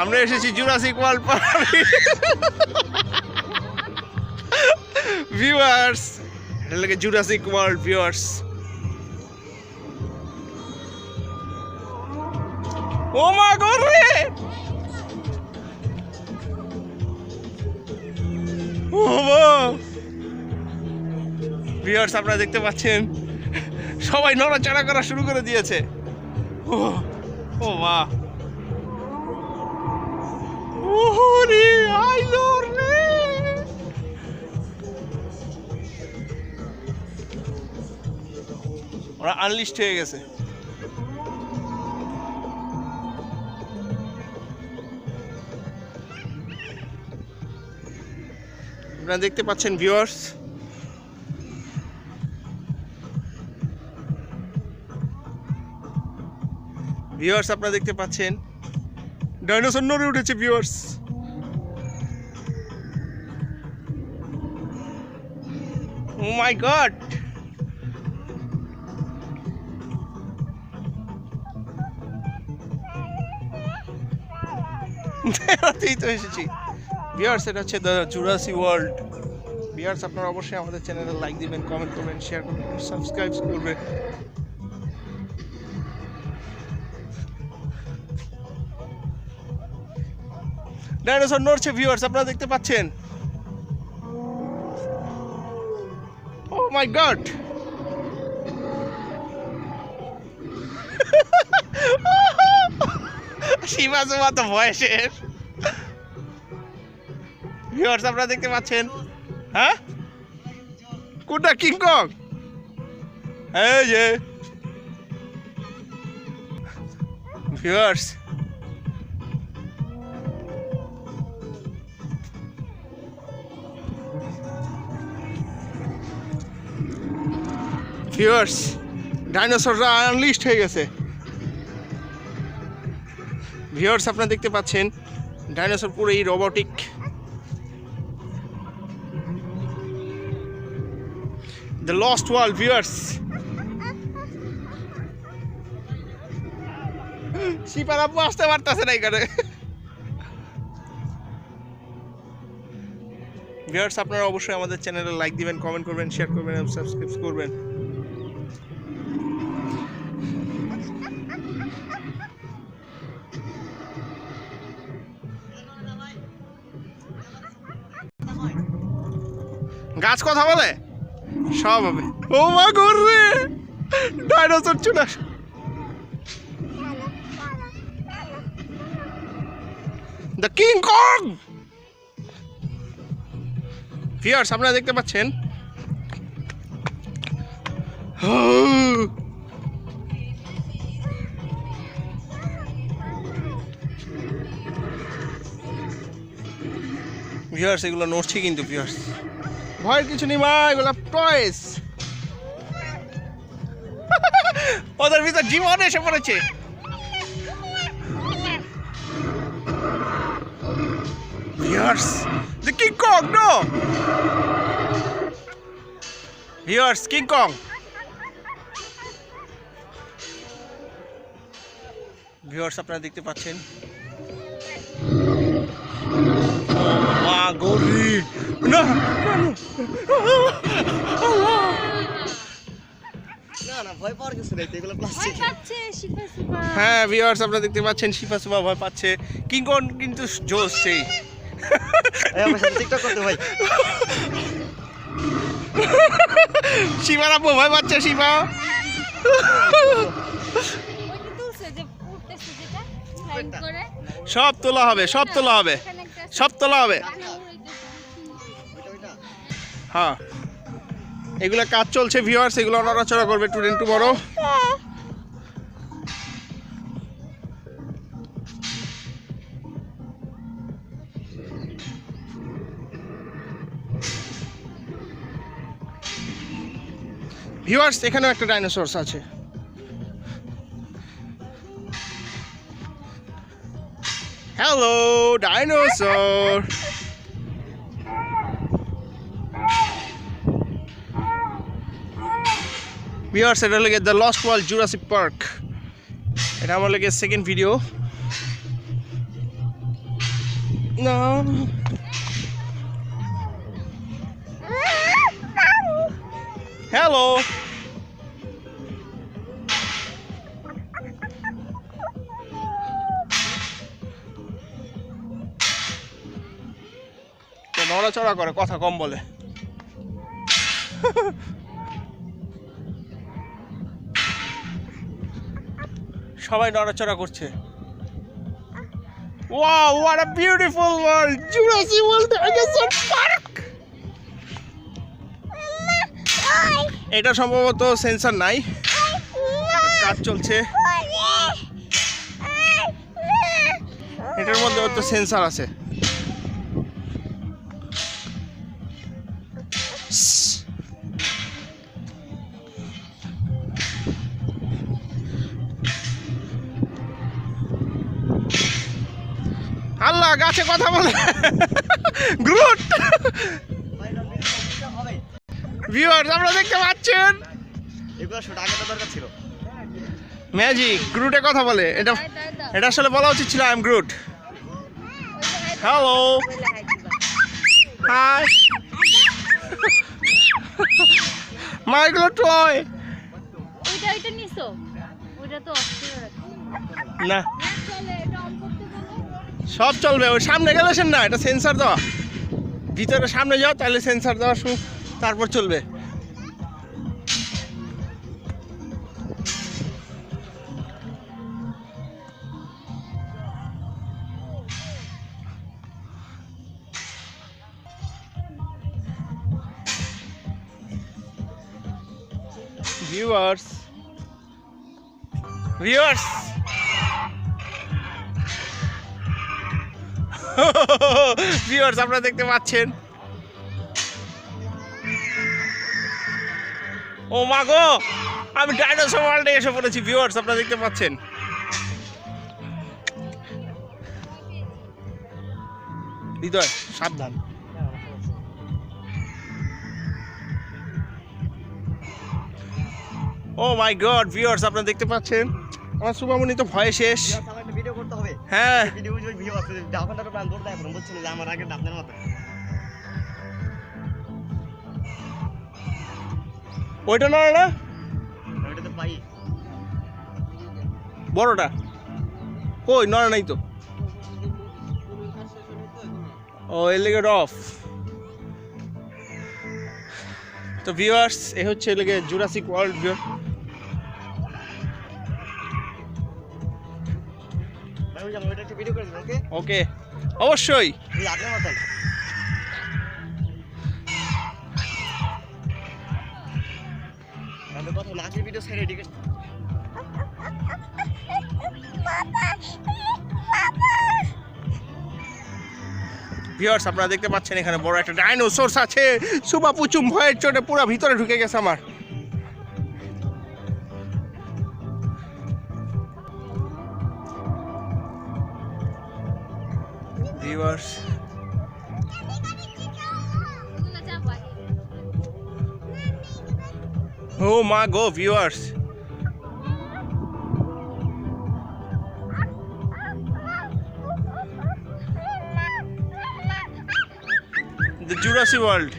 আমরা এসেছি Jurassic world park. Viewers, এটা লাগে জুরাসিক ওয়ার্ল্ড ভিউয়ার্স। ও মা গো রে, ও মা। ভিউয়ার্স, আপনারা দেখতে পাচ্ছেন সবাই নড়াচড়া করা শুরু করে দিয়েছে। ও ও মা, ওরে আইলো রে। ওরা আনলিস্ট হয়ে গেছে। আপনারা দেখতে পাচ্ছেন ভিউয়ার্স, আপনারা দেখতে পাচ্ছেন ডাইনোসর নড়ে উঠেছে ভিউয়ার্স। ও মাই গড, বেড়াতেই তো এসেছি ভিউয়ার্স। এটা হচ্ছে দ্য জুরাসিক ওয়ার্ল্ড। ভিউয়ার্স, আপনারা অবশ্যই আমাদের চ্যানেলে লাইক দিবেন, কমেন্ট করবেন, শেয়ার করবেন, সাবস্ক্রাইব করবেন। ডাইনোসর নড়ছে ভিউয়ার্স, আপনারা দেখতে পাচ্ছেন। ও মাই গড, শিবাজুমা তো ভয়েসের। ভিউয়ার্স, আপনারা দেখতে পাচ্ছেন। হ্যাঁ, কোনটা কিংকং? এই যে ভিউয়ার্স, ডাইনোসররা আনলিস্ট হয়ে গেছে। ভিউয়ার্স, আপনারা দেখতে পাচ্ছেন ডাইনোসর পুরো এই robotic. The lost world viewers. শিপার আব্বু আসতে পারতেছে না এখানে। ভিউয়ার্স, আপনারা অবশ্যই আমাদের চ্যানেলে লাইক দিবেন, কমেন্ট করবেন, শেয়ার করবেন এবং সাবস্ক্রাইব করবেন। গাছ কথা বলে, সব হবে। ও মা গো রে, ডাইনোসর চলে আসে। The King Kong. ভিউয়ার্স, আপনারা দেখতে পাচ্ছেন ভিউয়ার্স, এগুলো নড়ছে কিন্তু ভিউয়ার্স, ভয়ের কিছু নেই মা, এগুলো টয়েস। ওদের ভিতর জীবন এসে পড়েছে। Viewers, the King Kong, no! Viewers, King Kong. Viewers, আপনারা দেখতে পাচ্ছেন। মা গরি, না না, ভয় পাওয়ার কিছু নেই, এগুলো প্লাস্টিক। হ্যাঁ ভিউয়ার্স, আপনারা দেখতে পাচ্ছেন শিফা সুবা ভয় পাচ্ছে। কিং কং কিন্তু জোশ সেই। টিকটক করতে ভাই। শিবার আপু ভয় পাচ্ছে। শিবা সব তোলা হবে, সব তোলা হবে, সব তোলা হবে। হ্যাঁ, এগুলো কাজ চলছে ভিউয়ার্স, এগুলো নড়াচড়া করবে টুডে টুমরো। ভিউয়ার্স, এখানেও একটা ডাইনোসরস আছে। Hello dinosaur. ভিউয়ার্স, এটা লাগে the lost world Jurassic park. এটা আমার লাগে সেকেন্ড ভিডিও। না হ্যালো নড়াচড়া করে কথা কম বলে সবাই নড়াচড়া করছে Wow, what a beautiful world! Jurassic World Dinosaur Park! এটা সম্ভবত সেন্সর নাই, কাজ চলছে। এটার মধ্যে হয়তো সেন্সর আছে। আল্লাহ গাছে কথা বলে গ্রুট ভিউয়ার্স আপনারা দেখতে পাচ্ছেন এগুলো শুট আগে তো দরকার ছিল ম্যাজিক গ্রুটে কথা বলে এটা এটা আসলে বলা উচিত ছিল I am Groot hello hi মাইগুলো টয় ওইটা নিছো ওইটা তো অস্থির না চলে এটা অন করতে বলো সব চলবে ওই সামনে গেলেছেন না এটা সেন্সর দেওয়া ভিতরে সামনে যাও তাহলে সেন্সর দেওয়া তারপর চলবে ভিউয়ার্স ভিউয়ার্স আপনারা দেখতে পাচ্ছেন ও মা গো আমি ডাইনোসর ওয়ার্ল্ডে এসে পড়েছি ভিউয়ার্স আপনারা দেখতে পাচ্ছেন হৃদয় সাবধান ও মাই গড ভিউয়ার্স আপনারা দেখতে পাচ্ছেন আমার সুবামনি তো ভয় শেষ আমার একটা ভিডিও করতে হবে হ্যাঁ ভিডিও ওই ভিউ আছে ডাউনটা প্ল্যান করতে এখন বলছিল যে আমার আগে আপনার মত ওইটা নয় না ওটা তো পাই বড়টা কই নয় নাই তো ও এর লেগে অফ তো ভিউয়ার্স এ হচ্ছে লেগে জুরাসিক ওয়ার্ল্ড ভিউ ভাই ওই আমরা একটা ভিডিও করে দিন ওকে ওকে অবশ্যই এই আপনার মত আমরা কথা নাচের ভিডিও ছেড়ে এদিকে ভিউয়ার্স আপনারা দেখতে পাচ্ছেন এখানে বড় একটা ডাইনোসরস আছে সুবা পুচুম ভয়ের চোটে পুরো ভিতরে ঢুকে গেছে আমার ভিউয়ার্স ও মা গো ভিউয়ার্স the Jurassic World